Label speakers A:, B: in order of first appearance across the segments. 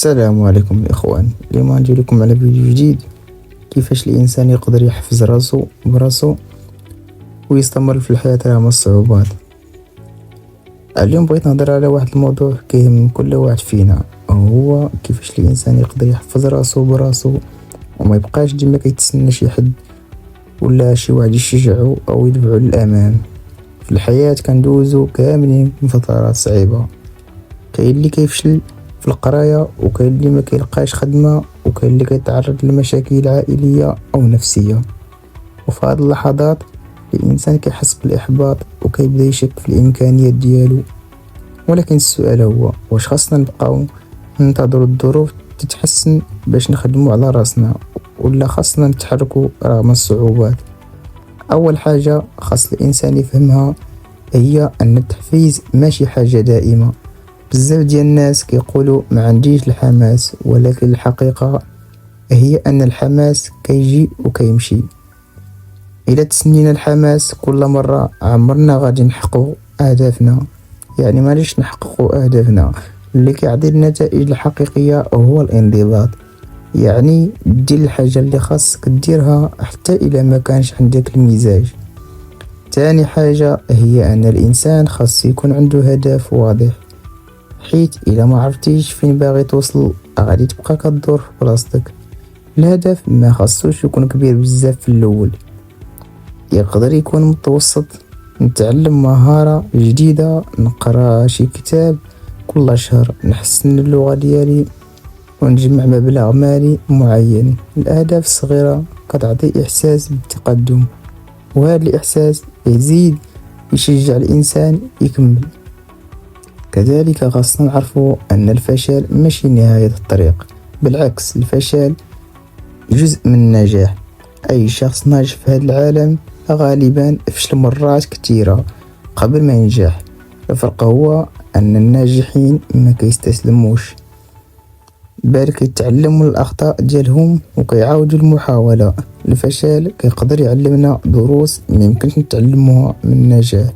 A: السلام عليكم الإخوان. اليوم غنجي لكم على فيديو جديد كيفاش الإنسان يقدر يحفز راسو براسو ويستمر في الحياة رغم الصعوبات. اليوم بغيت نهضر على واحد الموضوع كيهم كل واحد فينا، وهو كيفاش الإنسان يقدر يحفز راسو براسو وما يبقاش ديما كيتسنى شي حد ولا شي واحد يشجعو أو يدفعو للأمام. في الحياة كندوزو كاملين من فترات صعيبة، كاين اللي كيفشل في القراية، وكاين اللي ما كيلقاش خدمة، وكاين اللي كيتعرض لمشاكل عائلية أو نفسية. وفي هاد اللحظات الإنسان كيحس بالإحباط وكيبدا يشك في الإمكانيات ديالو. ولكن السؤال هو، واش خاصنا نبقاو ننتظروا الظروف تتحسن باش نخدموا على راسنا، ولا خاصنا نتحركوا رغم الصعوبات؟ أول حاجة خاص الإنسان يفهمها هي أن التحفيز ماشي حاجة دائمة. بزاف ديال الناس كيقولوا ما عنديش الحماس، ولكن الحقيقة هي أن الحماس كيجي وكيمشي. إلا تسنينا الحماس كل مرة عمرنا غادي نحققوا أهدافنا. يعني ماليش نحققوا أهدافنا، اللي كيعطي النتائج الحقيقية هو الانضباط. يعني دير الحاجة اللي خاصك ديرها حتى إلا ما كانش عندك المزاج. تاني حاجة هي أن الإنسان خاص يكون عنده هدف واضح، حيت إلا ما عرفتيش فين باغي توصل غادي تبقى كدور في بلاصتك. الهدف ما خاصوش يكون كبير بزاف في الأول، يقدر يكون متوسط. نتعلم مهارة جديدة، نقرا شي كتاب كل شهر، نحسن اللغة ديالي، ونجمع مبلغ مالي معين. الأهداف الصغيرة كتعطي إحساس بالتقدم، وهذا الإحساس يزيد يشجع الإنسان يكمل. كذلك خاصنا نعرفوا أن الفشل ماشي نهاية الطريق، بالعكس الفشل جزء من النجاح. أي شخص ناجح في هذا العالم غالبا فشل مرات كثيرة قبل ما ينجح. الفرق هو أن الناجحين ما كيستسلموش، بل كيتعلموا الأخطاء ديالهم وكيعاودوا المحاولة. الفشل كيقدر يعلمنا دروس ما يمكنش نتعلموها من النجاح.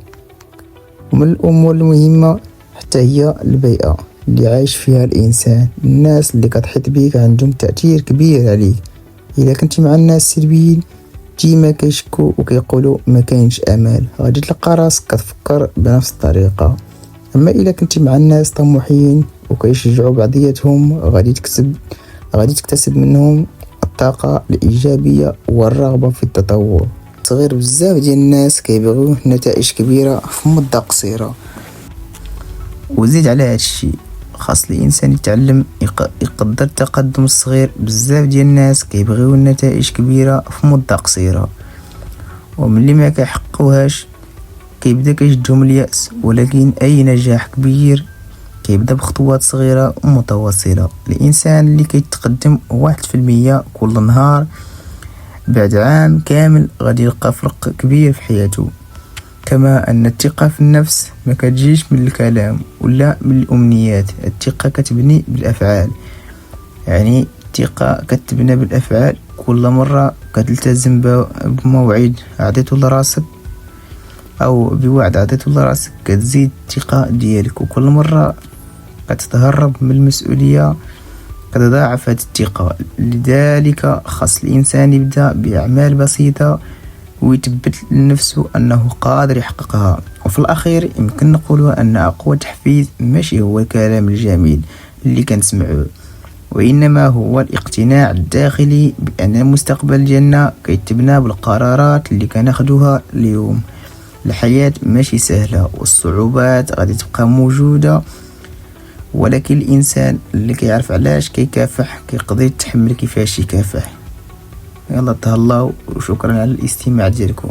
A: ومن الأمور المهمة حتى هي البيئة اللي عايش فيها الإنسان. الناس اللي كتحيط بيك عندهم تأثير كبير عليك. إذا كنت مع الناس السلبيين ديما كيشكو وكيقولوا ما كاينش امل، غادي تلقى راسك كتفكر بنفس الطريقه. اما اذا كنت مع الناس طموحين وكيشجعوا بعضياتهم غادي تكتسب منهم الطاقه الايجابيه والرغبه في التطور. صغير بزاف ديال الناس كيبغيو نتائج كبيره في مده قصيره، وزيد على هذا الشيء خاص الانسان يتعلم يقدر التقدم الصغير. بزاف ديال الناس كيبغيو النتائج كبيره في مده قصيره، وملي ما كيحققوهاش كيبدا كيشدهم الياس. ولكن اي نجاح كبير كيبدا بخطوات صغيره ومتواصله. الانسان اللي كيتقدم 1% كل نهار بعد عام كامل غادي يلقى فرق كبير في حياته. كما أن الثقة في النفس ما كتجيش من الكلام ولا من الأمنيات، الثقة كتبني بالأفعال. يعني الثقة كتبنى بالأفعال. كل مرة كتلتزم بموعد عطيتو لراسك أو بوعد عطيتو لراسك كتزيد الثقة ديالك، وكل مرة كتتهرب من المسؤولية كتضاعف هذه الثقة. لذلك خاص الإنسان يبدأ بأعمال بسيطة ويثبت لنفسه أنه قادر يحققها. وفي الأخير يمكن نقولوا أن أقوى تحفيز ماشي هو الكلام الجميل اللي كنسمعوه، وإنما هو الاقتناع الداخلي بأن مستقبل ديالنا كيتبنى بالقرارات اللي كناخدوها اليوم. الحياة ماشي سهلة والصعوبات غادي تبقى موجودة، ولكن الإنسان اللي كيعرف علاش كيكافح كيقدر يتحمل كيفاش يكافح. يلا تهلاو وشكرا على الاستماع ديالكم.